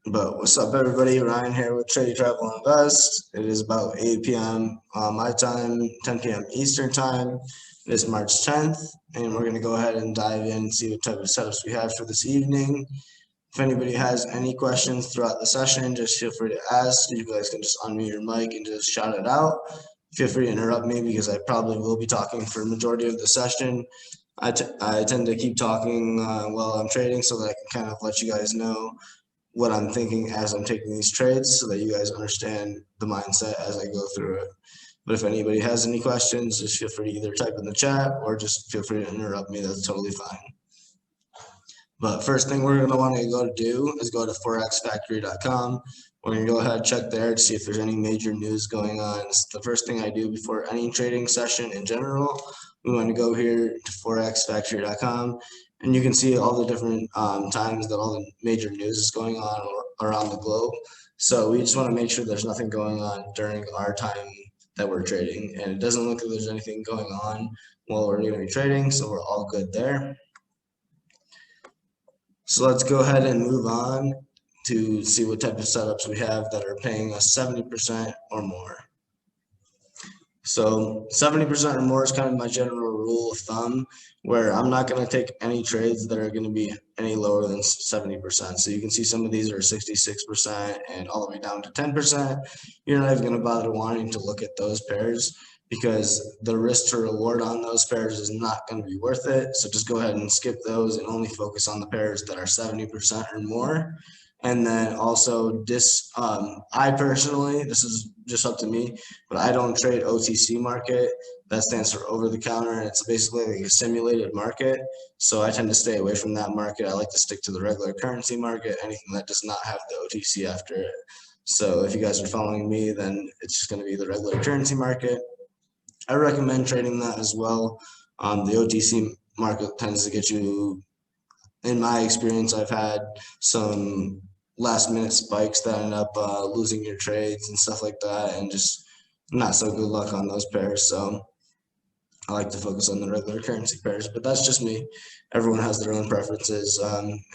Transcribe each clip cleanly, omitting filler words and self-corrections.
But what's up, everybody? Ryan here with Trade, Travel, Invest. It is about 8 p.m. My time, 10 p.m. Eastern time. It is March 10th, and we're going to go ahead and dive in and see what type of setups we have for this evening. If anybody has any questions throughout the session, just feel free to ask. You guys can just unmute your mic and just shout it out. Feel free to interrupt me because I probably will be talking for a majority of the session. I tend to keep talking while I'm trading so that I can kind of let you guys know what I'm thinking as I'm taking these trades so that you guys understand the mindset as I go through it. But if anybody has any questions, just feel free to either type in the chat or just feel free to interrupt me. That's totally fine. But first thing we're going to want to go to do is go to forexfactory.com. We're going to go ahead and check there to see if there's any major news going on. It's the first thing I do before any trading session in general. We want to go here to forexfactory.com, and you can see all the different times that all the major news is going on around the globe. So we just want to make sure there's nothing going on during our time that we're trading, and it doesn't look like there's anything going on while we're going to be trading, so we're all good there. So let's go ahead and move on to see what type of setups we have that are paying us 70% or more. So 70% or more is kind of my general rule of thumb, where I'm not going to take any trades that are going to be any lower than 70%. So you can see some of these are 66% and all the way down to 10%. You're not even going to bother wanting to look at those pairs because the risk to reward on those pairs is not going to be worth it. So just go ahead and skip those and only focus on the pairs that are 70% or more. And then also I personally, this is just up to me, but I don't trade OTC market. That stands for over the counter, and it's basically like a simulated market. So I tend to stay away from that market. I like to stick to the regular currency market, anything that does not have the OTC after it. So if you guys are following me, then it's just going to be the regular currency market. I recommend trading that as well. The OTC market tends to get you, in my experience, I've had some last minute spikes that end up losing your trades and stuff like that, and just not so good luck on those pairs. So I like to focus on the regular currency pairs, but that's just me. Everyone has their own preferences,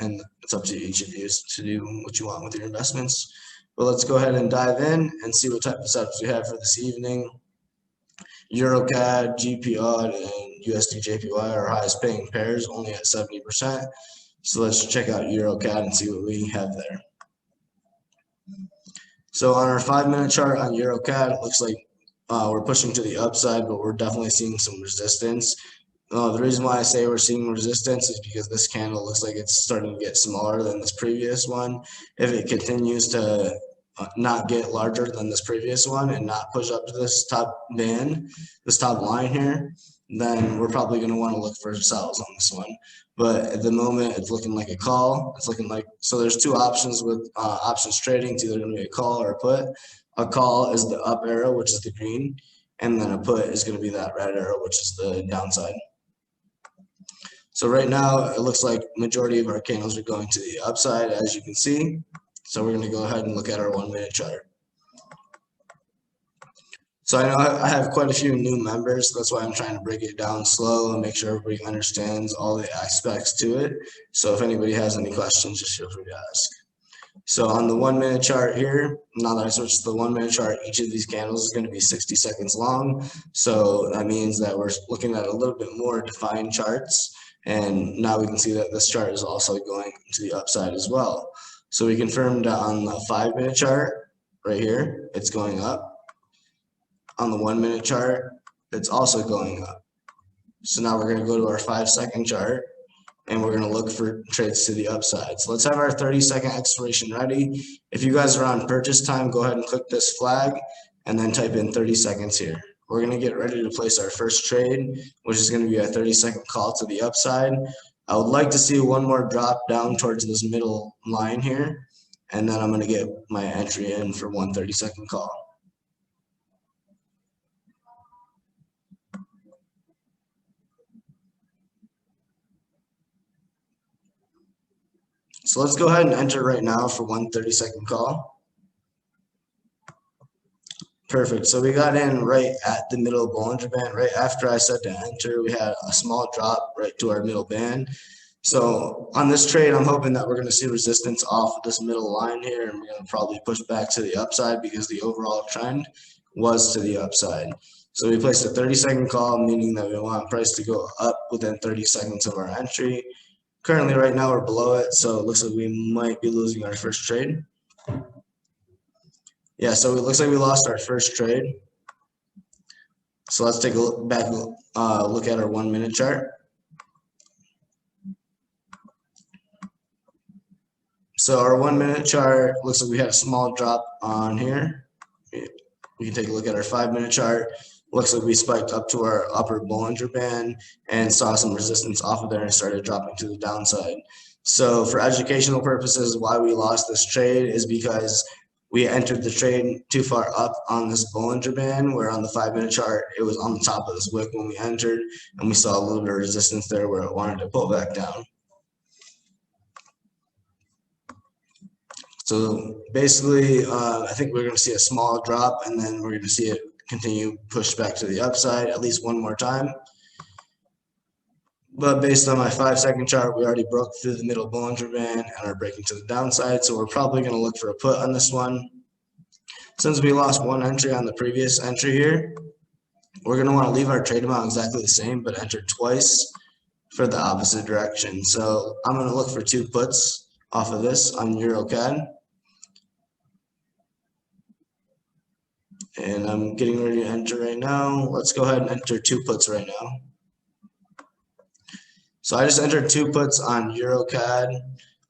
and it's up to each of you to do what you want with your investments. But let's go ahead and dive in and see what type of setups we have for this evening. EuroCAD, GPOD, and USD JPY are highest paying pairs, only at 70%. So let's check out EuroCAD and see what we have there. So on our 5-minute chart on EuroCAD, it looks like we're pushing to the upside, but we're definitely seeing some resistance. The reason why I say we're seeing resistance is because this candle looks like it's starting to get smaller than this previous one. If it continues to not get larger than this previous one and not push up to this top band, this top line here, then we're probably going to want to look for sells on this one. But at the moment, it's looking like a call. It's looking like, so there's two options with options trading. It's either going to be a call or a put. A call is the up arrow, which is the green, and then a put is going to be that red arrow, which is the downside. So right now, it looks like majority of our candles are going to the upside, as you can see. So we're going to go ahead and look at our 1-minute chart. So I know I have quite a few new members. That's why I'm trying to break it down slow and make sure everybody understands all the aspects to it. So if anybody has any questions, just feel free to ask. So on the 1-minute chart here, now that I switched to the 1-minute chart, each of these candles is going to be 60 seconds long. So that means that we're looking at a little bit more defined charts. And now we can see that this chart is also going to the upside as well. So we confirmed on the 5-minute chart right here, it's going up. On the 1-minute chart, it's also going up. So now we're going to go to our 5-second chart, and we're going to look for trades to the upside. So let's have our 30-second expiration ready. If you guys are on purchase time, go ahead and click this flag and then type in 30 seconds here. We're going to get ready to place our first trade, which is going to be a 30-second call to the upside. I would like to see one more drop down towards this middle line here, and then I'm going to get my entry in for one 30-second call. So let's go ahead and enter right now for one 30-second call. Perfect. So we got in right at the middle of Bollinger Band. Right after I said to enter, we had a small drop right to our middle band. So on this trade, I'm hoping that we're going to see resistance off of this middle line here, and we're going to probably push back to the upside because the overall trend was to the upside. So we placed a 30-second call, meaning that we want price to go up within 30 seconds of our entry. Currently, right now, we're below it, so it looks like we might be losing our first trade. Yeah, so it looks like we lost our first trade. So let's take a look back, look at our 1 minute chart. So our 1 minute chart looks like we had a small drop on here. We can take a look at our 5 minute chart. Looks like we spiked up to our upper Bollinger Band and saw some resistance off of there and started dropping to the downside. So for educational purposes, why we lost this trade is because we entered the trade too far up on this Bollinger Band, where on the 5 minute chart, it was on the top of this wick when we entered, and we saw a little bit of resistance there where it wanted to pull back down. So basically, I think we're going to see a small drop, and then we're going to see it continue push back to the upside at least one more time. But based on my 5-second chart, we already broke through the middle Bollinger Band and are breaking to the downside. So we're probably going to look for a put on this one. Since we lost one entry on the previous entry here, we're going to want to leave our trade amount exactly the same, but enter twice for the opposite direction. So I'm going to look for 2 puts off of this on EuroCAD. And I'm getting ready to enter right now. Let's go ahead and enter 2 puts right now. So I just entered 2 puts on EuroCAD,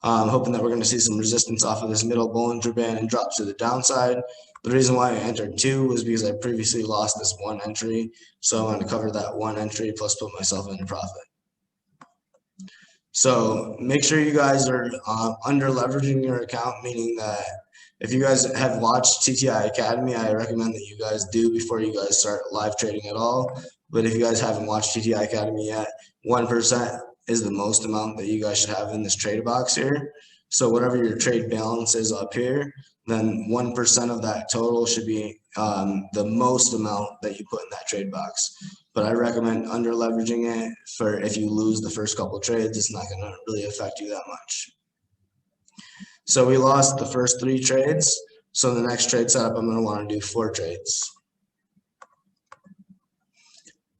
hoping that we're going to see some resistance off of this middle Bollinger Band and drop to the downside. The reason why I entered 2 was because I previously lost this 1 entry. So I wanted to cover that 1 entry plus put myself into profit. So make sure you guys are under leveraging your account, meaning that if you guys have watched TTI Academy, I recommend that you guys do before you guys start live trading at all. But if you guys haven't watched TTI Academy yet, 1% is the most amount that you guys should have in this trade box here. So whatever your trade balance is up here, then 1% of that total should be the most amount that you put in that trade box. But I recommend under leveraging it for if you lose the first couple trades, it's not going to really affect you that much. So we lost the first 3 trades. So the next trade setup, I'm going to want to do 4 trades.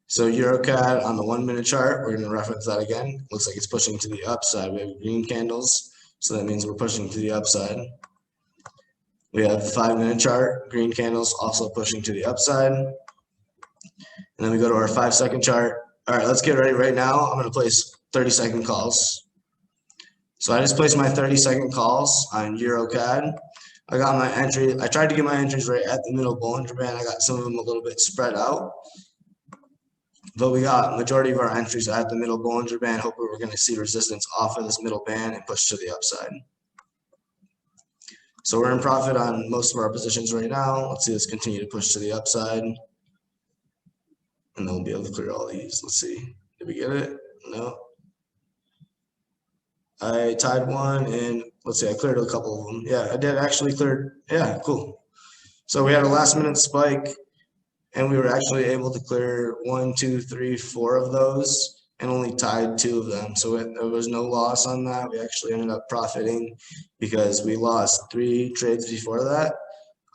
So EuroCAD on the 1 minute chart, we're going to reference that again. Looks like it's pushing to the upside. We have green candles, so that means we're pushing to the upside. We have the 5 minute chart, green candles also pushing to the upside. And then we go to our 5-second chart. All right, let's get ready right now. I'm going to place 30-second calls. So I just placed my 30-second calls on EuroCAD. I got my entry. I tried to get my entries right at the middle Bollinger Band. I got some of them a little bit spread out. But we got majority of our entries at the middle Bollinger Band. Hopefully we're going to see resistance off of this middle band and push to the upside. So we're in profit on most of our positions right now. Let's see this continue to push to the upside. And then we'll be able to clear all these. Let's see. Did we get it? No. I tied one, and let's see, I cleared a couple of them. Yeah, I did actually clear. Yeah, cool. So we had a last minute spike, and we were actually able to clear 1, 2, 3, 4 of those and only tied 2 of them. So there was no loss on that. We actually ended up profiting because we lost 3 trades before that.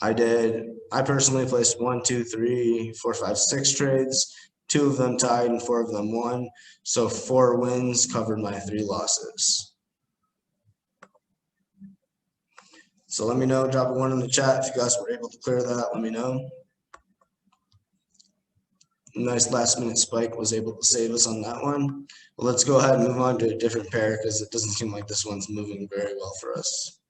I personally placed 1, 2, 3, 4, 5, 6 trades. 2 of them tied and 4 of them won. So 4 wins covered my 3 losses. So let me know, drop a 1 in the chat if you guys were able to clear that, let me know. Nice last minute spike was able to save us on that one. Well, let's go ahead and move on to a different pair because it doesn't seem like this one's moving very well for us.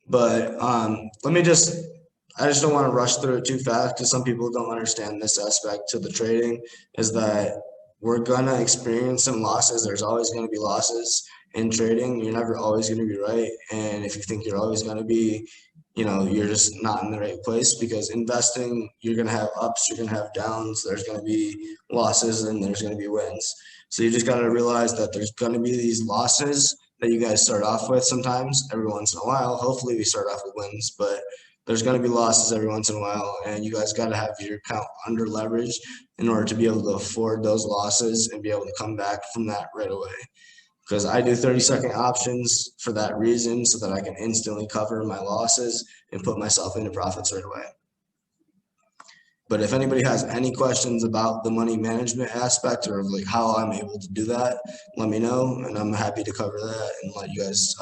But I just don't want to rush through it too fast because some people don't understand this aspect to the trading is that we're going to experience some losses. There's always going to be losses in trading. You're never always going to be right. And if you think you're always going to be, you're just not in the right place because investing, you're going to have ups, you're going to have downs, there's going to be losses, and there's going to be wins. So you just got to realize that there's going to be these losses that you guys start off with sometimes, every once in a while. Hopefully we start off with wins, but There's going to be losses every once in a while, and you guys got to have your account under leverage in order to be able to afford those losses and be able to come back from that right away. Because I do 30-second options for that reason, so that I can instantly cover my losses and put myself into profits right away. But if anybody has any questions about the money management aspect or like how I'm able to do that, let me know, and I'm happy to cover that and let you guys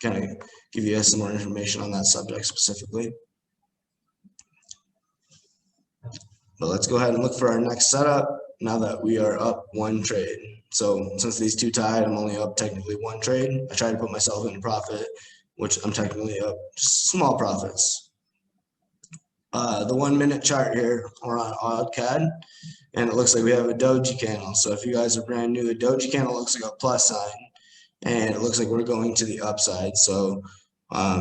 kind of give you guys some more information on that subject specifically. But let's go ahead and look for our next setup now that we are up one trade. So since these two tied, I'm only up technically one trade. I try to put myself in profit, which I'm technically up just small profits. The 1 minute chart here, we're on OddCAD, and it looks like we have a doji candle. So if you guys are brand new, a doji candle looks like a plus sign, and it looks like we're going to the upside. So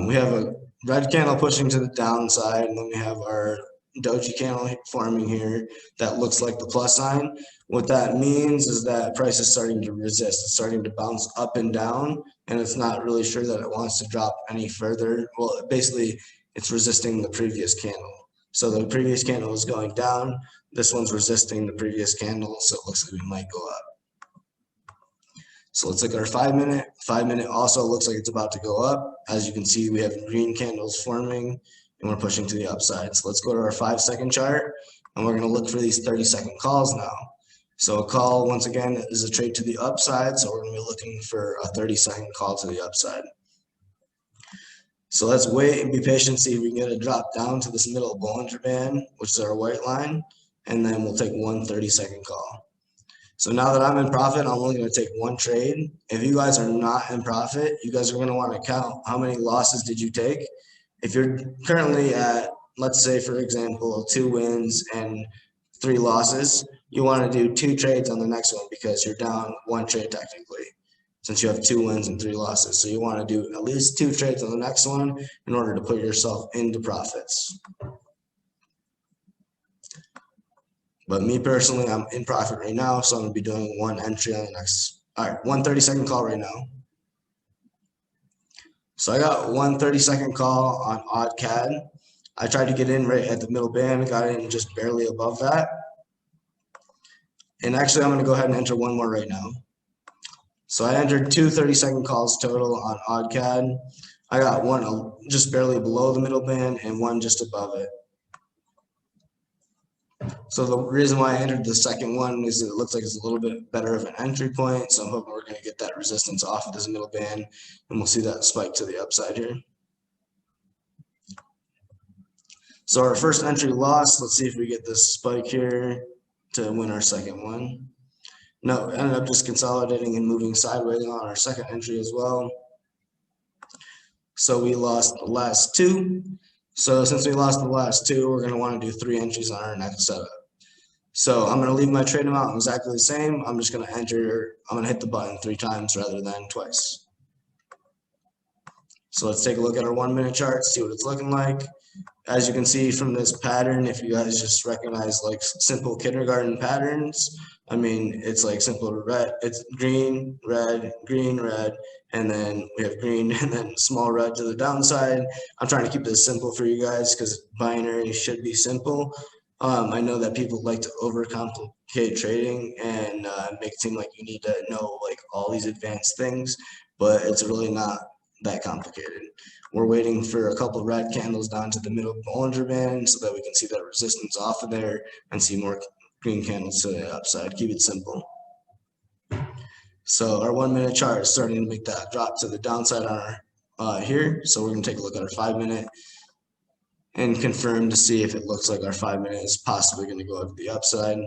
we have a red candle pushing to the downside, and then we have our doji candle forming here that looks like the plus sign. What that means is that price is starting to resist. It's starting to bounce up and down, and it's not really sure that it wants to drop any further. Well, basically, it's resisting the previous candle. So the previous candle was going down. This one's resisting the previous candle, so it looks like we might go up. So let's look at our 5 minute. 5 minute also looks like it's about to go up. As you can see, we have green candles forming and we're pushing to the upside. So let's go to our 5-second chart and we're going to look for these 30-second calls now. So a call, once again, is a trade to the upside. So we're going to be looking for a 30-second call to the upside. So let's wait and be patient, see if we can get a drop down to this middle Bollinger Band, which is our white line, and then we'll take one 30-second call. So now that I'm in profit, I'm only going to take one trade. If you guys are not in profit, you guys are going to want to count how many losses did you take. If you're currently at, let's say, for example, 2 wins and 3 losses, you want to do 2 trades on the next one because you're down 1 trade technically, since you have 2 wins and 3 losses. So you want to do at least 2 trades on the next one in order to put yourself into profits. But me personally, I'm in profit right now, so I'm going to be doing 1 entry on the next. All right, 1 30-second call right now. So I got 1 30-second call on OddCAD. I tried to get in right at the middle band, got in just barely above that. And actually, I'm going to go ahead and enter 1 more right now. So I entered 2 30-second calls total on OddCAD. I got 1 just barely below the middle band and 1 just above it. So the reason why I entered the second one is it looks like it's a little bit better of an entry point. So I'm hoping we're going to get that resistance off of this middle band and we'll see that spike to the upside here. So our first entry lost. Let's see if we get this spike here to win our second one. No, ended up just consolidating and moving sideways on our second entry as well. So we lost the last 2. So since we lost the last 2, we're going to want to do 3 entries on our next setup. So I'm going to leave my trade amount exactly the same. I'm just going to enter, I'm going to hit the button 3 times rather than twice. So let's take a look at our 1 minute chart, see what it's looking like. As you can see from this pattern, if you guys just recognize like simple kindergarten patterns, I mean, it's like simple red, it's green, red, and then we have green and then small red to the downside. I'm trying to keep this simple for you guys because binary should be simple. I know that people like to overcomplicate trading and make it seem like you need to know like all these advanced things, but it's really not that complicated. We're waiting for a couple of red candles down to the middle Bollinger Band so that we can see that resistance off of there and see more green candles to the upside. Keep it simple. So our 1 minute chart is starting to make that drop to the downside on our here. So we're going to take a look at our 5 minute and confirm to see if it looks like our 5 minute is possibly going to go up to the upside.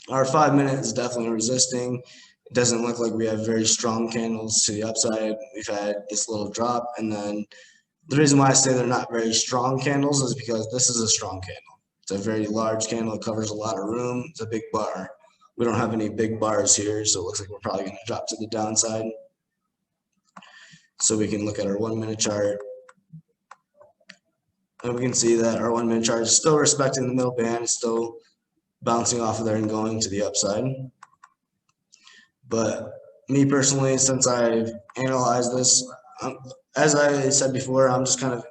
Our 5 minute is definitely resisting. It doesn't look like we have very strong candles to the upside. We've had this little drop, and then the reason why I say they're not very strong candles is because this is a strong candle. It's a very large candle. It covers a lot of room. It's a big bar. We don't have any big bars here, so it looks like we're probably going to drop to the downside. So we can look at our 1 minute chart. And we can see that our 1 minute chart is still respecting the middle band. It's still bouncing off of there and going to the upside. But me personally, since I've analyzed this, as I said before, I'm just kind of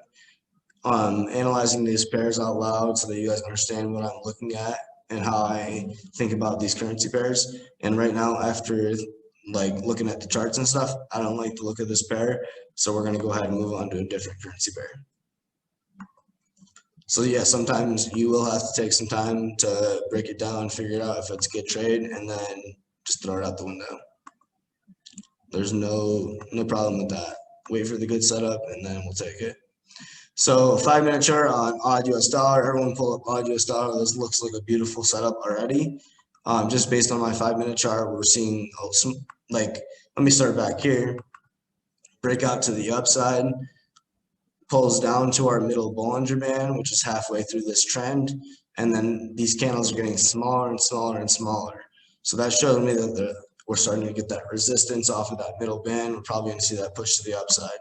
analyzing these pairs out loud so that you guys understand what I'm looking at and how I think about these currency pairs. And right now, after like looking at the charts and stuff, I don't like the look of this pair. So we're gonna go ahead and move on to a different currency pair. So yeah, sometimes you will have to take some time to break it down, figure out if it's a good trade, and then just throw it out the window. There's no problem with that. Wait for the good setup, and then we'll take it. So 5-minute chart on odd US dollar. Everyone pull up odd US dollar. This looks like a beautiful setup already. Just based on my 5-minute chart, we're seeing some, like, let me start back here. Break out to the upside, pulls down to our middle Bollinger Band, which is halfway through this trend. And then these candles are getting smaller and smaller and smaller. So that shows me that we're starting to get that resistance off of that middle band. We're probably going to see that push to the upside.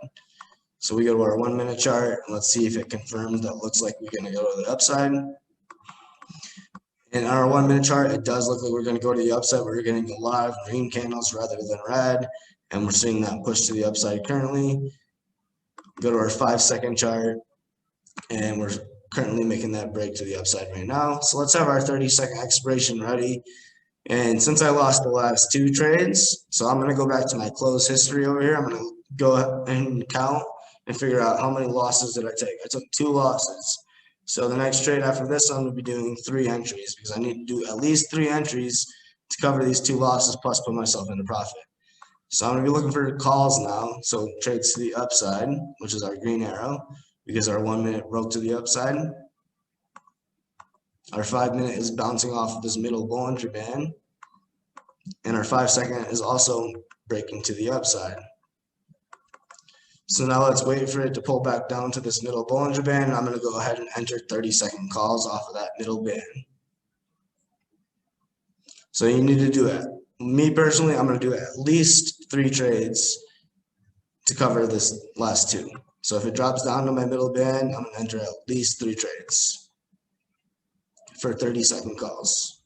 So we go to our 1-minute chart and let's see if it confirms that looks like we're going to go to the upside. In our 1-minute chart, it does look like we're going to go to the upside. We're getting a lot of green candles rather than red, and we're seeing that push to the upside currently. Go to our 5-second chart, and we're currently making that break to the upside right now. So let's have our 30-second expiration ready. And since I lost the last 2 trades, so I'm going to go back to my close history over here. I'm going to go and count and figure out how many losses did I take. I took 2 losses. So the next trade after this, I'm going to be doing 3 entries because I need to do at least 3 entries to cover these 2 losses plus put myself into profit. So I'm going to be looking for calls now. So trades to the upside, which is our green arrow, because our 1-minute broke to the upside. Our 5-minute is bouncing off of this middle Bollinger Band. And our 5-second is also breaking to the upside. So now let's wait for it to pull back down to this middle Bollinger Band. And I'm going to go ahead and enter 30-second calls off of that middle band. So you need to do it. Me personally, I'm going to do at least 3 trades to cover this last 2. So if it drops down to my middle band, I'm going to enter at least 3 trades for 30-second calls.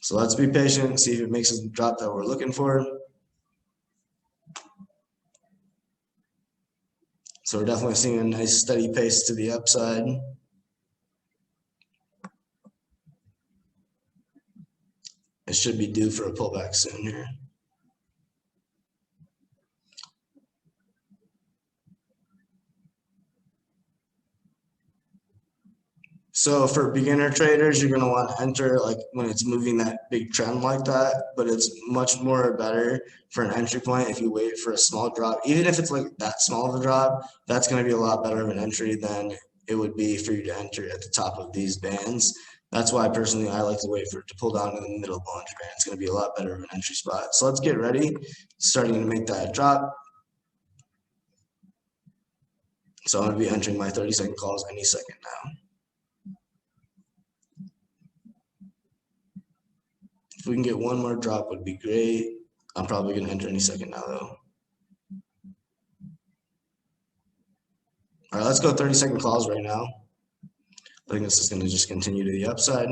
So let's be patient and see if it makes us the drop that we're looking for. So we're definitely seeing a nice steady pace to the upside. It should be due for a pullback soon here. So for beginner traders, you're going to want to enter like when it's moving that big trend like that, but it's much more better for an entry point if you wait for a small drop. Even if it's like that small of a drop, that's going to be a lot better of an entry than it would be for you to enter at the top of these bands. That's why personally I like to wait for it to pull down to the middle Bollinger Band. It's going to be a lot better of an entry spot. So let's get ready, starting to make that drop. So I'm going to be entering my 30-second calls any second now. If we can get one more drop, would be great. I'm probably going to enter any second now, though. All right, let's go 30-second calls right now. I think this is going to just continue to the upside.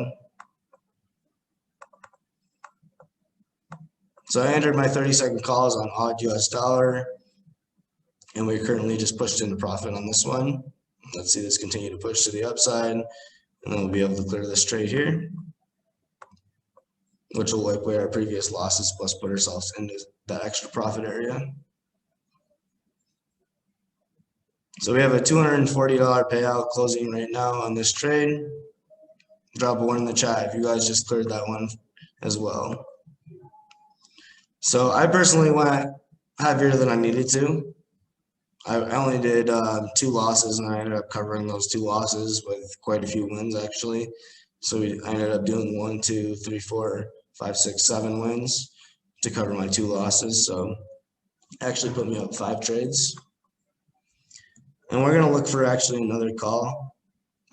So I entered my 30-second calls on odd US dollar, and we currently just pushed into profit on this one. Let's see this continue to push to the upside, and then we'll be able to clear this trade here, which will wipe away our previous losses plus put ourselves into that extra profit area. So we have a $240 payout closing right now on this trade. Drop a 1 in the chat if you guys just cleared that one as well. So I personally went heavier than I needed to. I only did 2 losses, and I ended up covering those 2 losses with quite a few wins actually. So I ended up doing 1, 2, 3, 4, 5, 6, 7 wins to cover my 2 losses. So actually put me up 5 trades. And we're going to look for actually another call.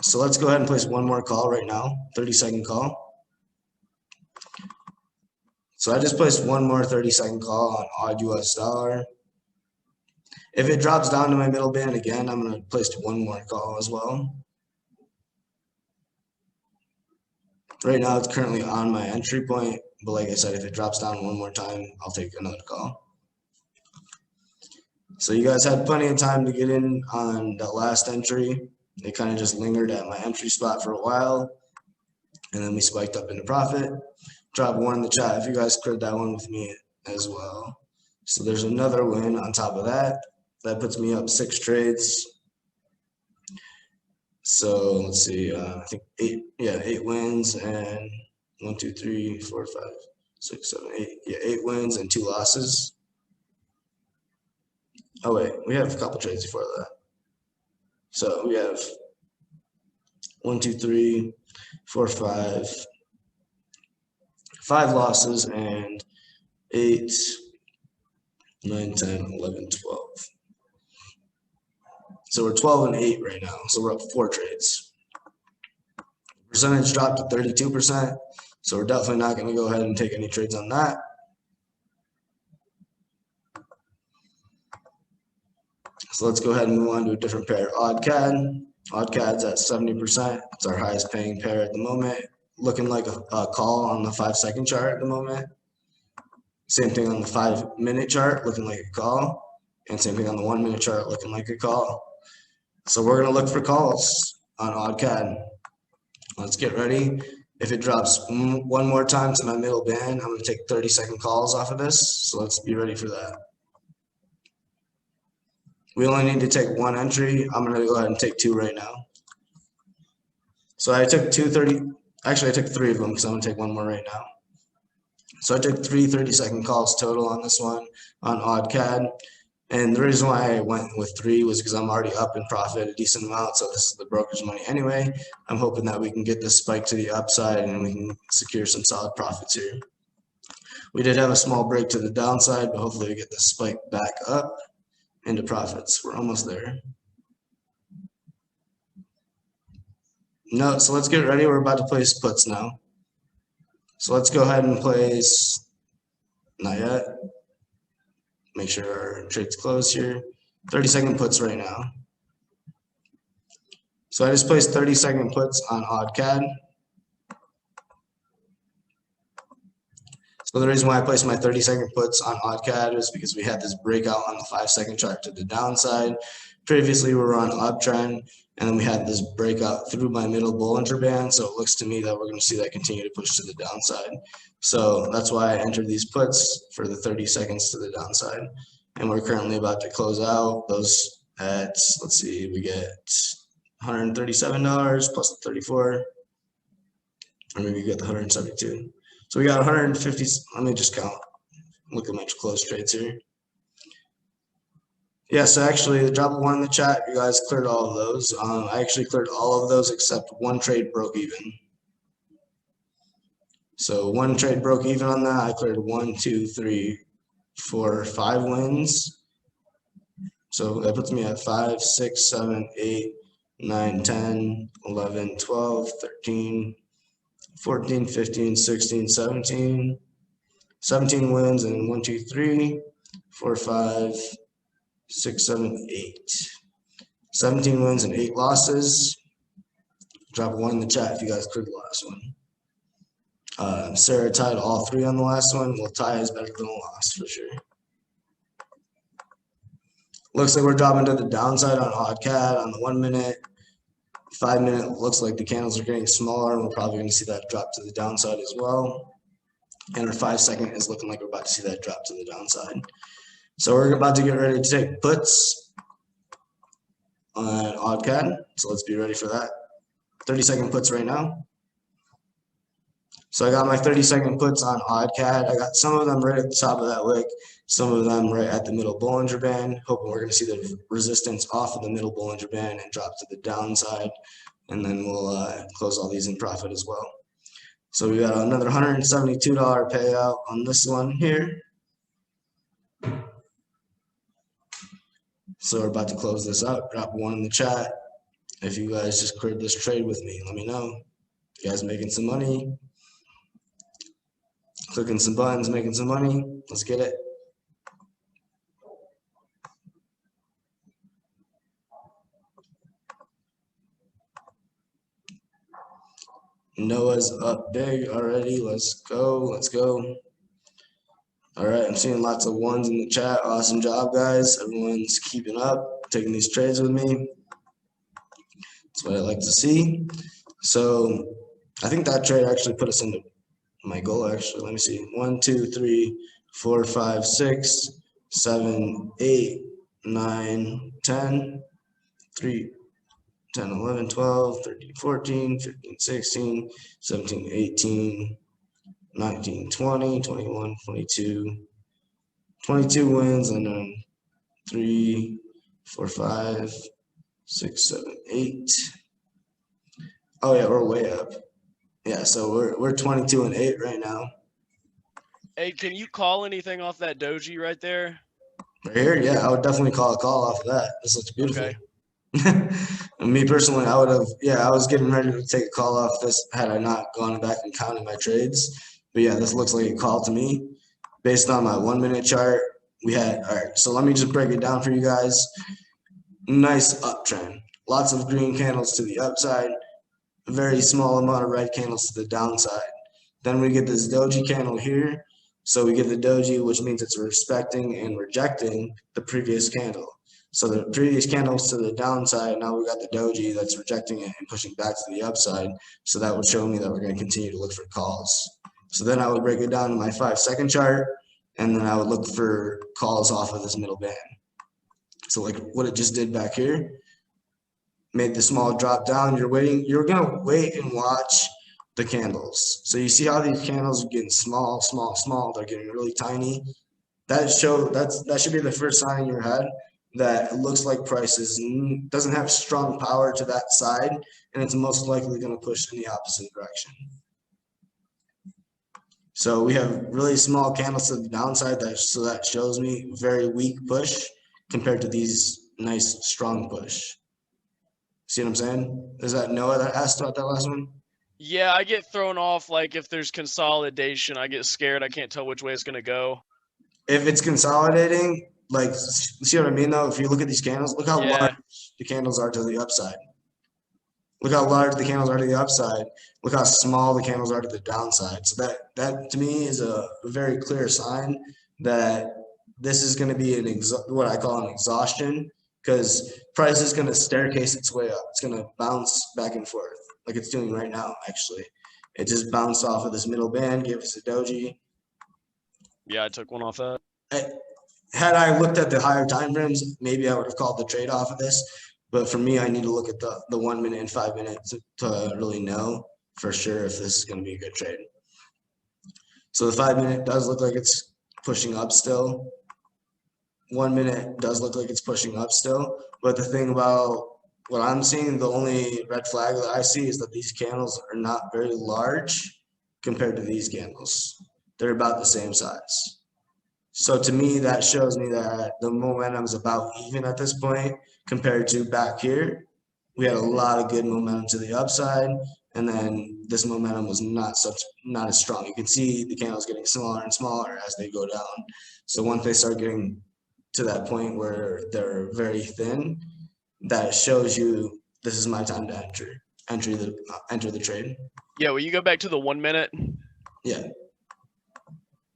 So let's go ahead and place one more call right now, 30-second call. So I just placed one more 30-second call on odd US dollar. If it drops down to my middle band again, I'm going to place one more call as well. Right now, it's currently on my entry point, but like I said, if it drops down one more time, I'll take another call. So you guys had plenty of time to get in on that last entry. It kind of just lingered at my entry spot for a while, and then we spiked up into profit. Drop one in the chat if you guys cleared that one with me as well. So there's another win on top of that. That puts me up 6 trades. So let's see, I think 8 wins and 1, 2, 3, 4, 5, 6, 7, 8. Yeah, 8 wins and 2 losses. Oh wait, we have a couple trades before that. So we have 1, 2, 3, 4, 5 losses and 8, 9, 10, 11, 12. So we're 12 and 8 right now. So we're up 4 trades. Percentage dropped to 32%. So we're definitely not going to go ahead and take any trades on that. So let's go ahead and move on to a different pair. Odd CAD. Odd CAD's at 70%. It's our highest paying pair at the moment. Looking like a call on the 5-second chart at the moment. Same thing on the 5-minute chart, looking like a call. And same thing on the 1-minute chart, looking like a call. So we're going to look for calls on Odd CAD. Let's get ready. If it drops one more time to my middle band, I'm going to take 30-second calls off of this. So let's be ready for that. We only need to take 1 entry. I'm going to go ahead and take 2 right now. So I took 2 actually I took 3 of them because I'm going to take 1 more right now. So I took 3 30-second calls total on this one on Odd CAD. And the reason why I went with 3 was because I'm already up in profit a decent amount. So this is the broker's money anyway. I'm hoping that we can get this spike to the upside and we can secure some solid profits here. We did have a small break to the downside, but hopefully we get this spike back up into profits. We're almost there. No, so let's get ready. We're about to place puts now. So let's go ahead and place, not yet. Make sure our trade's closed here. 30-second puts right now. So I just placed 30-second puts on Odd CAD. So the reason why I placed my 30-second puts on Odd CAD is because we had this breakout on the 5-second chart to the downside. Previously, we were on uptrend, and then we had this breakout through my middle Bollinger Band. So it looks to me that we're going to see that continue to push to the downside. So that's why I entered these puts for the 30 seconds to the downside. And we're currently about to close out those at, let's see, we get $137 plus the 34, or maybe we get the 172. So we got 150. Let me just count. Look at my close trades here. Yeah, so actually, the drop of 1 in the chat, you guys cleared all of those. I actually cleared all of those except 1 trade broke even. So 1 trade broke even on that. I cleared 1, 2, 3, 4, 5 wins. So that puts me at 5, 6, 7, 8, 9, 10, 11, 12, 13, 14, 15, 16, 17. 17 wins and 1, 2, 3, 4, 5, 6, 7, 8. 17 wins and 8 losses. Drop 1 in the chat if you guys cleared the last one. Sarah tied all 3 on the last one. Well, tie is better than a loss for sure. Looks like we're dropping to the downside on Odd CAD on the 1 minute. 5 minute looks like the candles are getting smaller, and we're probably going to see that drop to the downside as well. And our 5-second is looking like we're about to see that drop to the downside. So we're about to get ready to take puts on Odd CAD. So let's be ready for that. 30-second puts right now. So I got my 30-second puts on Odd CAD. I got some of them right at the top of that wick, some of them right at the middle Bollinger Band. Hoping we're going to see the resistance off of the middle Bollinger Band and drop to the downside. And then we'll close all these in profit as well. So we got another $172 payout on this one here. So we're about to close this out. Drop 1 in the chat. If you guys just cleared this trade with me, let me know. You guys making some money? Clicking some buttons, making some money. Let's get it. Noah's up big already. Let's go. Let's go. All right, I'm seeing lots of ones in the chat. Awesome job, guys. Everyone's keeping up, taking these trades with me. That's what I like to see. So I think that trade actually put us into my goal. Actually, let me see. 1, 2, 3, 4, 5, 6, 7, 8, 9, 10, 3, 10, 11, 12, 13, 14, 15, 16, 17, 18, 19, 20, 21, 22, 22 wins, and then 3, 4, 5, 6, 7, 8. Oh yeah, we're way up. Yeah, so we're 22 and 8 right now. Hey, can you call anything off that doji right there? Right here, yeah, I would definitely call a call off of that. This looks beautiful. Okay. And me personally, I would have, yeah, I was getting ready to take a call off this had I not gone back and counted my trades. But yeah, this looks like a call to me. Based on my 1 minute chart, we had, all right, so let me just break it down for you guys. Nice uptrend. Lots of green candles to the upside, a very small amount of red candles to the downside. Then we get this doji candle here. So we get the doji, which means it's respecting and rejecting the previous candle. So the previous candles to the downside, now we got the doji that's rejecting it and pushing back to the upside. So that would show me that we're going to continue to look for calls. So then I would break it down to my 5-second chart, and then I would look for calls off of this middle band. So like what it just did back here, made the small drop down. You're gonna wait and watch the candles. So you see how these candles are getting small, small, small. They're getting really tiny. That should be the first sign in your head that it looks like prices doesn't have strong power to that side, and it's most likely going to push in the opposite direction. So we have really small candles to the downside, so that shows me very weak push compared to these nice strong push. See what I'm saying? Is that Noah that asked about that last one? Yeah, I get thrown off. Like if there's consolidation, I get scared. I can't tell which way it's gonna go. If it's consolidating, like, see what I mean though? If you look at these candles, look how large the candles are to the upside. Look how large the candles are to the upside. Look how small the candles are to the downside. So that to me is a very clear sign that this is going to be what I call an exhaustion, because price is going to staircase its way up. It's going to bounce back and forth like it's doing right now. Actually, it just bounced off of this middle band, gave us a doji. Yeah, I took one off that. Had I looked at the higher time frames, maybe I would have called the trade off of this. But for me, I need to look at the 1 minute and 5 minutes to really know for sure if this is going to be a good trade. So the 5 minute does look like it's pushing up still. 1 minute does look like it's pushing up still. But the thing about what I'm seeing, the only red flag that I see is that these candles are not very large compared to these candles. They're about the same size. So to me, that shows me that the momentum is about even at this point compared to back here. We had a lot of good momentum to the upside, and then this momentum was not as strong. You can see the candles getting smaller and smaller as they go down. So once they start getting to that point where they're very thin, that shows you this is my time to enter the trade. Yeah, will you go back to the 1 minute? Yeah.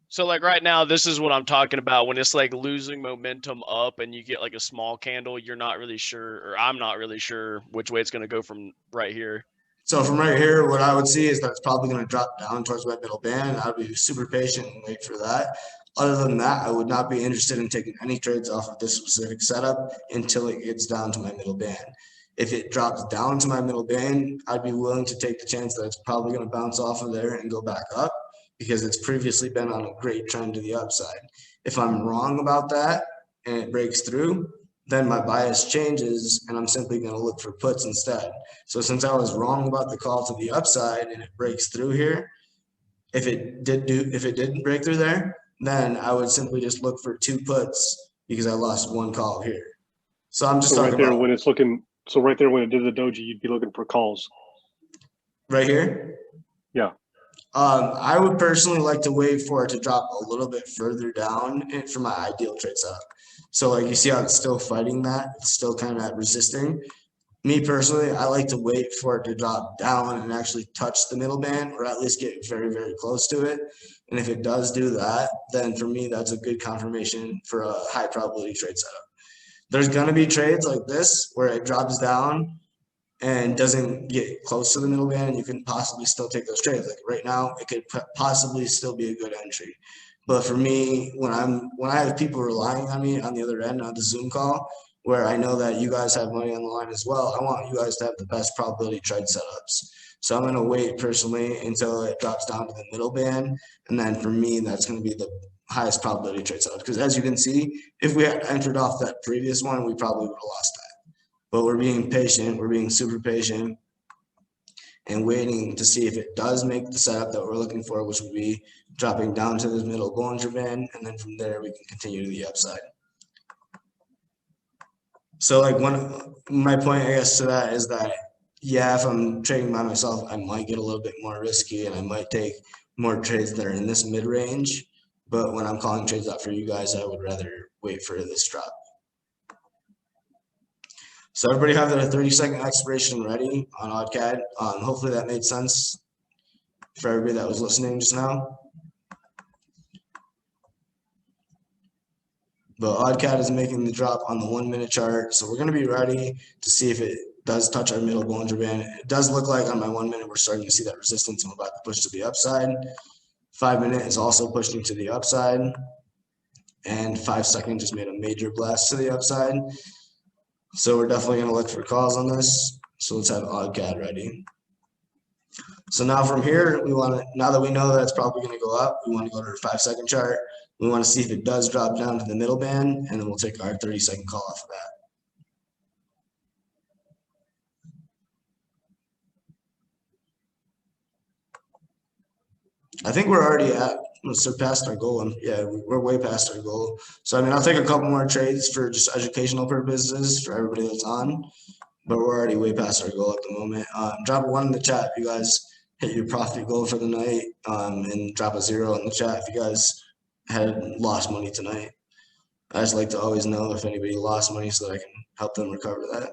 So like right now, this is what I'm talking about. When it's like losing momentum up and you get like a small candle, you're not really sure, or I'm not really sure which way it's going to go from right here. So from right here, what I would see is that it's probably going to drop down towards my middle band. I'd be super patient and wait for that. Other than that, I would not be interested in taking any trades off of this specific setup until it gets down to my middle band. If it drops down to my middle band, I'd be willing to take the chance that it's probably going to bounce off of there and go back up because it's previously been on a great trend to the upside. If I'm wrong about that and it breaks through, then my bias changes and I'm simply going to look for puts instead. So since I was wrong about the call to the upside and it breaks through here, if it didn't break through there, then I would simply just look for 2 puts because I lost 1 call here. So I'm just so talking right there about when it's looking. So right there when it did the doji, you'd be looking for calls. right here. Yeah. I would personally like to wait for it to drop a little bit further down for my ideal trade setup. So like you see how it's still fighting that, it's still kind of resisting. Me personally, I like to wait for it to drop down and actually touch the middle band, or at least get very, very close to it. And if it does do that, then for me, that's a good confirmation for a high probability trade setup. There's going to be trades like this where it drops down and doesn't get close to the middle band, and you can possibly still take those trades. Like right now, it could possibly still be a good entry. But for me, when I have people relying on me on the other end on the Zoom call, where I know that you guys have money on the line as well, I want you guys to have the best probability trade setups. So I'm going to wait personally until it drops down to the middle band, and then for me, that's going to be the highest probability trade setup. Because as you can see, if we had entered off that previous one, we probably would have lost that. But we're being patient. We're being super patient and waiting to see if it does make the setup that we're looking for, which would be dropping down to the middle Bollinger Band, and then from there we can continue to the upside. So like my point, I guess, to that is that, yeah, if I'm trading by myself, I might get a little bit more risky and I might take more trades that are in this mid-range. But when I'm calling trades out for you guys, I would rather wait for this drop. So everybody have their 30-second expiration ready on OddCAD. Hopefully that made sense for everybody that was listening just now. But OddCAD is making the drop on the 1 minute chart. So we're going to be ready to see if it does touch our middle Bollinger Band. It does look like on my 1 minute, we're starting to see that resistance and we're about to push to the upside. 5 minute is also pushing to the upside. And 5 second just made a major blast to the upside. So we're definitely going to look for calls on this. So let's have OddCAD ready. So now from here, now that we know that it's probably going to go up, we want to go to our 5-second chart. We want to see if it does drop down to the middle band, and then we'll take our 30-second call off of that. I think we're already surpassed our goal. Yeah, we're way past our goal. So, I mean, I'll take a couple more trades for just educational purposes for everybody that's on, but we're already way past our goal at the moment. Drop a 1 in the chat if you guys hit your profit goal for the night, and drop a 0 in the chat if you guys had lost money tonight. I just like to always know if anybody lost money so that I can help them recover that.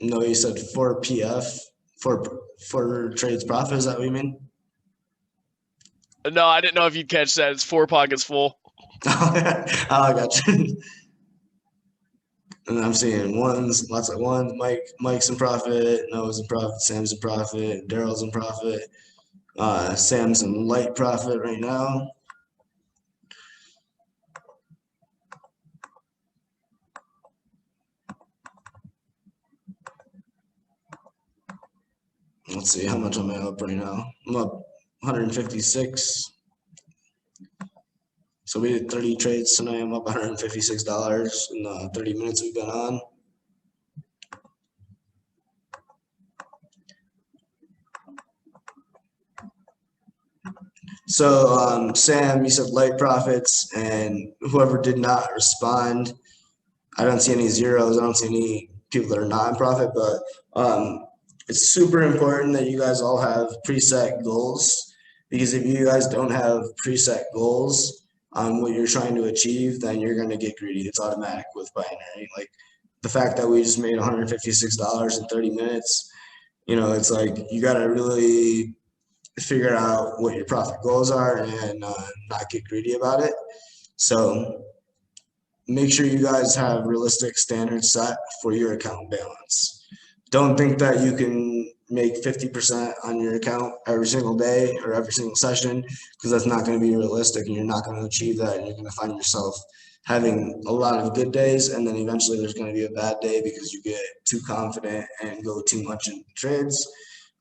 No, you said 4 PF, for trades profit. Is that what you mean? No, I didn't know if you'd catch that. It's 4 pockets full. Oh, I got you. And I'm seeing ones, lots of ones. Mike's in profit, Noah's in profit, Sam's in profit, Daryl's in profit. Sam's in light profit right now. Let's see, how much am I up right now? I'm up 156. So we did 30 trades tonight. I'm up $156 in the 30 minutes we've been on. So Sam, you said light profits, and whoever did not respond, I don't see any zeros. I don't see any people that are not in profit, but it's super important that you guys all have preset goals, because if you guys don't have preset goals on what you're trying to achieve, then you're going to get greedy. It's automatic with binary. Like the fact that we just made $156 in 30 minutes, you know, it's like you got to really figure out what your profit goals are and not get greedy about it. So make sure you guys have realistic standards set for your account balance. Don't think that you can make 50% on your account every single day or every single session, because that's not going to be realistic and you're not going to achieve that, and you're going to find yourself having a lot of good days, and then eventually there's going to be a bad day because you get too confident and go too much into trades.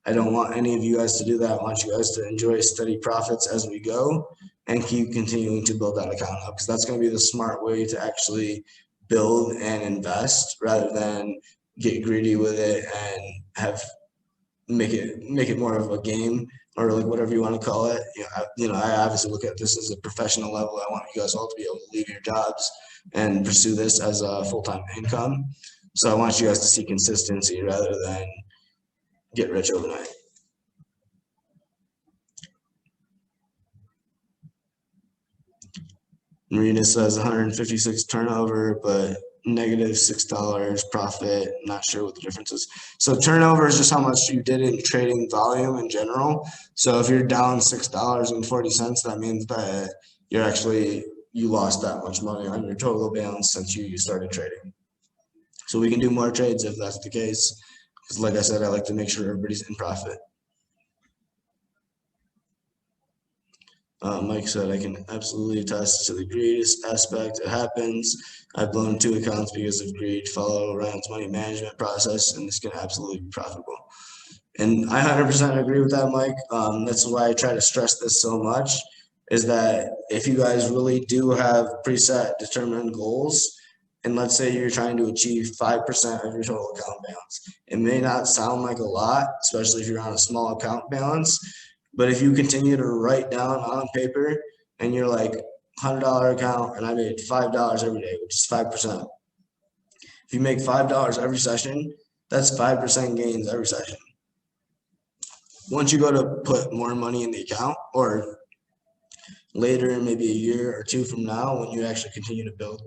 I don't want any of you guys to do that. I want you guys to enjoy steady profits as we go and keep continuing to build that account up, because that's going to be the smart way to actually build and invest, rather than get greedy with it and make it more of a game, or like whatever you want to call it. I obviously look at this as a professional level. I want you guys all to be able to leave your jobs and pursue this as a full-time income. So I want you guys to see consistency rather than get rich overnight. Marina says 156 turnover, but negative $6 profit. Not sure what the difference is. So turnover is just how much you did in trading volume in general. So if you're down $6.40, that means that you lost that much money on your total balance since you started trading. So we can do more trades if that's the case. Because like I said, I like to make sure everybody's in profit. Mike said, I can absolutely attest to the greed aspect. It happens. I've blown 2 accounts because of greed. Follow Ryan's money management process, and this can absolutely be profitable. And I 100% agree with that, Mike. That's why I try to stress this so much, is that if you guys really do have preset determined goals, and let's say you're trying to achieve 5% of your total account balance, it may not sound like a lot, especially if you're on a small account balance. But if you continue to write down on paper and you're like $100 account and I made $5 every day, which is 5%. If you make $5 every session, that's 5% gains every session. Once you go to put more money in the account, or later, maybe a year or 2 from now, when you actually continue to build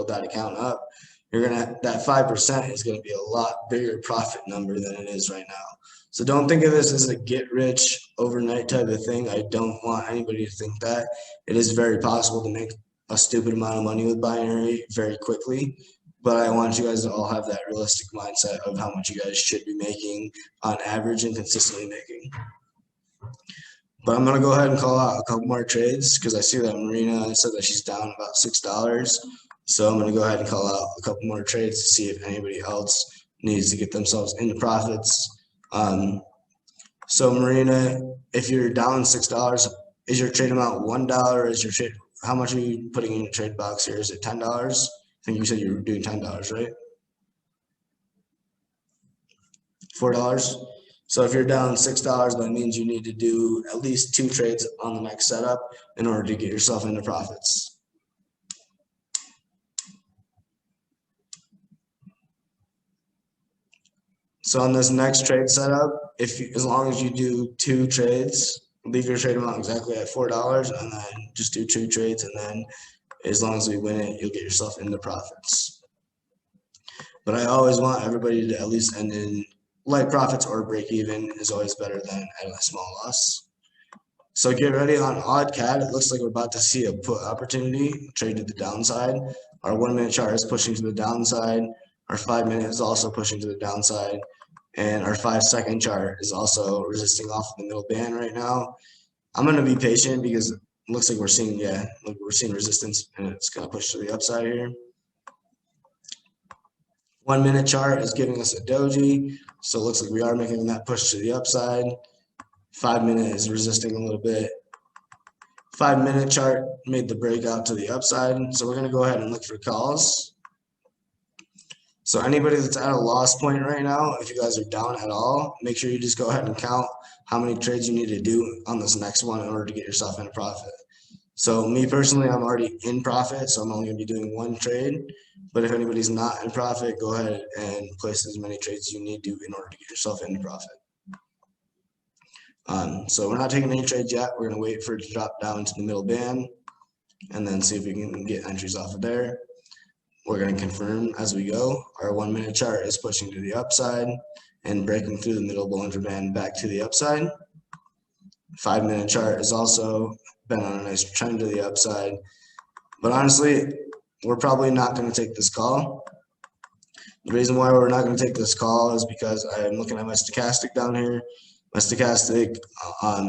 that account up, that 5% is going to be a lot bigger profit number than it is right now. So don't think of this as a get rich overnight type of thing. I don't want anybody to think that. It is very possible to make a stupid amount of money with binary very quickly, but I want you guys to all have that realistic mindset of how much you guys should be making on average and consistently making. But I'm going to go ahead and call out a couple more trades because I see that Marina said that she's down about $6. So I'm going to go ahead and call out a couple more trades to see if anybody else needs to get themselves into profits. So Marina, if you're down $6, is your trade amount $1? Is your trade, how much are you putting in your trade box here? Is it $10? I think you said you were doing $10, right? $4. So if you're down $6, that means you need to do at least 2 trades on the next setup in order to get yourself into profits. So on this next trade setup, as long as you do 2 trades, leave your trade amount exactly at $4, and then just do 2 trades, and then as long as we win it, you'll get yourself into profits. But I always want everybody to at least end in light profits, or break even is always better than at a small loss. So get ready on odd cat. It looks like we're about to see a put opportunity trade to the downside. Our 1-minute chart is pushing to the downside. Our 5-minute is also pushing to the downside. And our 5-second chart is also resisting off of the middle band right now. I'm going to be patient because it looks like we're seeing resistance, and it's going to push to the upside here. 1-minute chart is giving us a doji, so it looks like we are making that push to the upside. 5-minute is resisting a little bit. 5-minute chart made the breakout to the upside, so we're going to go ahead and look for calls. So anybody that's at a loss point right now, if you guys are down at all, make sure you just go ahead and count how many trades you need to do on this next one in order to get yourself into profit. So me personally, I'm already in profit, so I'm only going to be doing 1 trade. But if anybody's not in profit, go ahead and place as many trades as you need to in order to get yourself into profit. So we're not taking any trades yet. We're going to wait for it to drop down to the middle band and then see if we can get entries off of there. We're going to confirm as we go. Our 1-minute chart is pushing to the upside and breaking through the middle Bollinger Band back to the upside. 5-minute chart has also been on a nice trend to the upside. But honestly, we're probably not going to take this call. The reason why we're not going to take this call is because I'm looking at my stochastic down here. My stochastic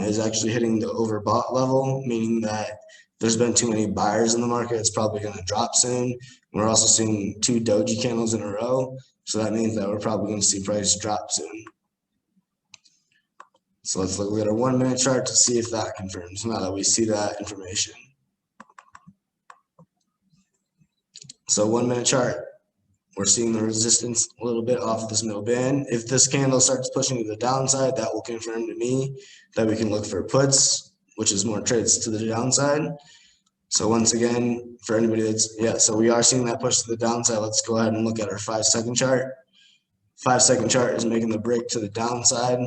is actually hitting the overbought level, meaning that there's been too many buyers in the market. It's probably going to drop soon. We're also seeing 2 doji candles in a row, so that means that we're probably going to see price drop soon. So let's look at our 1-minute chart to see if that confirms now that we see that information. So 1-minute chart, we're seeing the resistance a little bit off of this middle band. If this candle starts pushing to the downside, that will confirm to me that we can look for puts, which is more trades to the downside. So once again, for anybody so we are seeing that push to the downside. Let's go ahead and look at our 5-second chart. 5-second chart is making the break to the downside.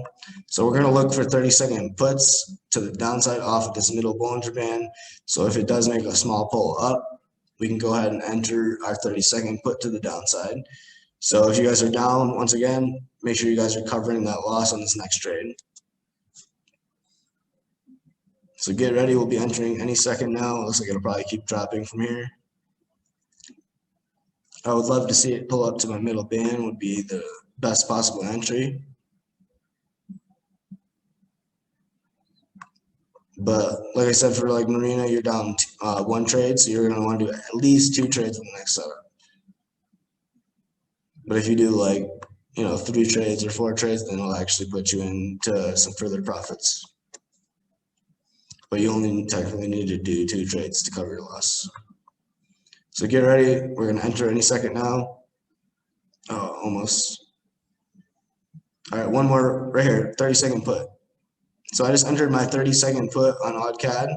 So we're going to look for 30-second puts to the downside off of this middle Bollinger Band. So if it does make a small pull up, we can go ahead and enter our 30-second put to the downside. So if you guys are down, once again, make sure you guys are covering that loss on this next trade. So get ready, we'll be entering any second now. It looks like it'll probably keep dropping from here. I would love to see it pull up to my middle band, would be the best possible entry. But like I said, for like Marina, you're down 1 trade, so you're going to want to do at least 2 trades in the next setup. But if you do like, 3 trades or 4 trades, then it'll actually put you into some further profits. But you only technically need to do 2 trades to cover your loss. So get ready. We're going to enter any second now. Oh, almost. All right, one more right here, 30-second put. So I just entered my 30-second put on OddCAD.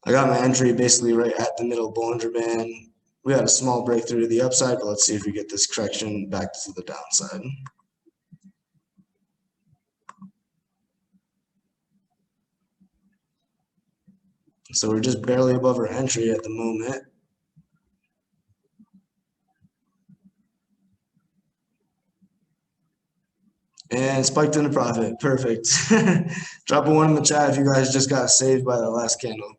I got my entry basically right at the middle Bollinger Band. We had a small breakthrough to the upside, but let's see if we get this correction back to the downside. So we're just barely above our entry at the moment. And spiked into profit. Perfect. Drop a 1 in the chat if you guys just got saved by the last candle.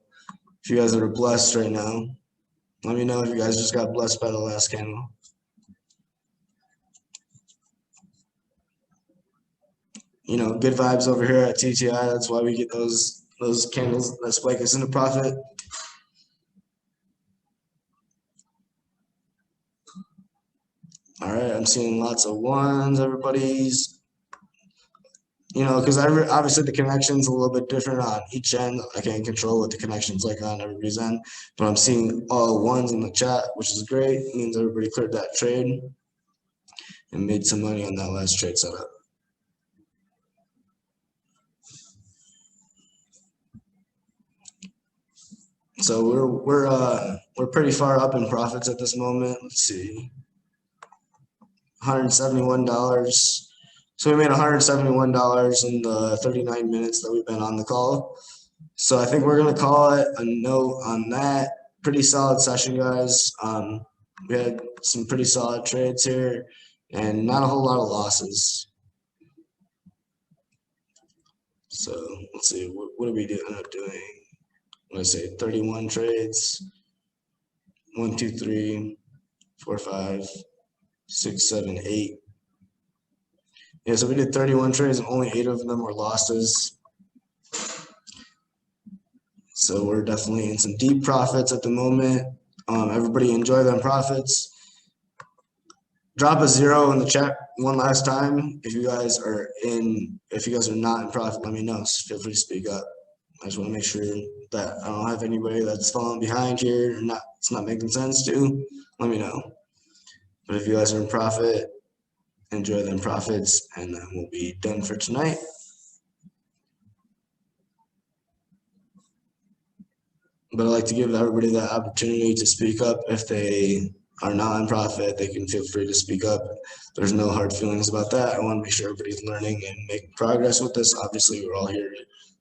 If you guys are blessed right now, let me know if you guys just got blessed by the last candle. Good vibes over here at TTI. That's why we get those candles that spike us into profit. All right, I'm seeing lots of 1s, everybody's. Because obviously the connection's a little bit different on each end. I can't control what the connection's like on everybody's end, but I'm seeing all 1s in the chat, which is great. It means everybody cleared that trade and made some money on that last trade setup. So we're pretty far up in profits at this moment. Let's see, $171. So we made $171 in the 39 minutes that we've been on the call. So I think we're going to call it a note on that. Pretty solid session, guys. We had some pretty solid trades here and not a whole lot of losses. So let's see, what did we end up doing? Let's say 31 trades. 1, 2, 3, 4, 5, 6, 7, 8. Yeah, so we did 31 trades and only 8 of them were losses. So we're definitely in some deep profits at the moment. Everybody enjoy them profits. Drop a 0 in the chat one last time. If you guys are not in profit, let me know. So feel free to speak up. I just want to make sure that I don't have anybody that's falling behind here or it's not making sense to. Let me know. But if you guys are in profit, enjoy them profits, and then we'll be done for tonight. But I'd like to give everybody that opportunity to speak up. If they are not in profit, they can feel free to speak up. There's no hard feelings about that. I want to make sure everybody's learning and making progress with this. Obviously, we're all here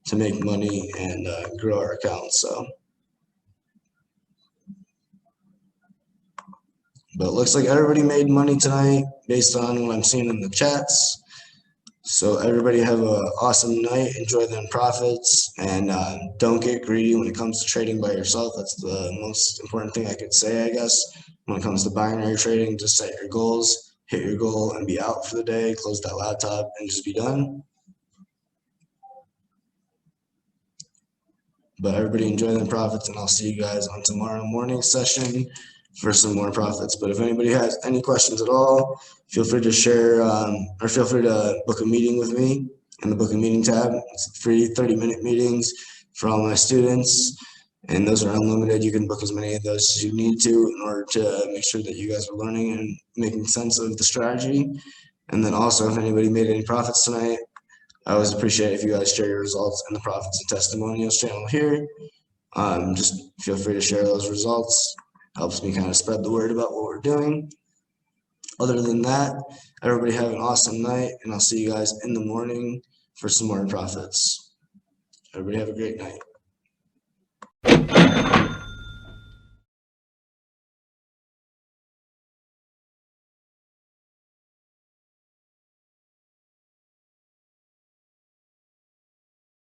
to make money and grow our accounts. But it looks like everybody made money tonight based on what I'm seeing in the chats. So everybody have an awesome night. Enjoy them profits, and don't get greedy when it comes to trading by yourself. That's the most important thing I could say, I guess. When it comes to binary trading, just set your goals, hit your goal, and be out for the day. Close that laptop and just be done. But everybody enjoy them profits, and I'll see you guys on tomorrow morning session for some more profits. But if anybody has any questions at all, feel free to share or feel free to book a meeting with me in the book a meeting tab. It's free 30-minute meetings for all my students, and those are unlimited. You can book as many of those as you need to in order to make sure that you guys are learning and making sense of the strategy. And then also, if anybody made any profits tonight, I always appreciate if you guys share your results in the profits and testimonials channel here. Just feel free to share those results. Helps me kind of spread the word about what we're doing. Other than that, everybody have an awesome night, and I'll see you guys in the morning for some more profits. Everybody have a great night.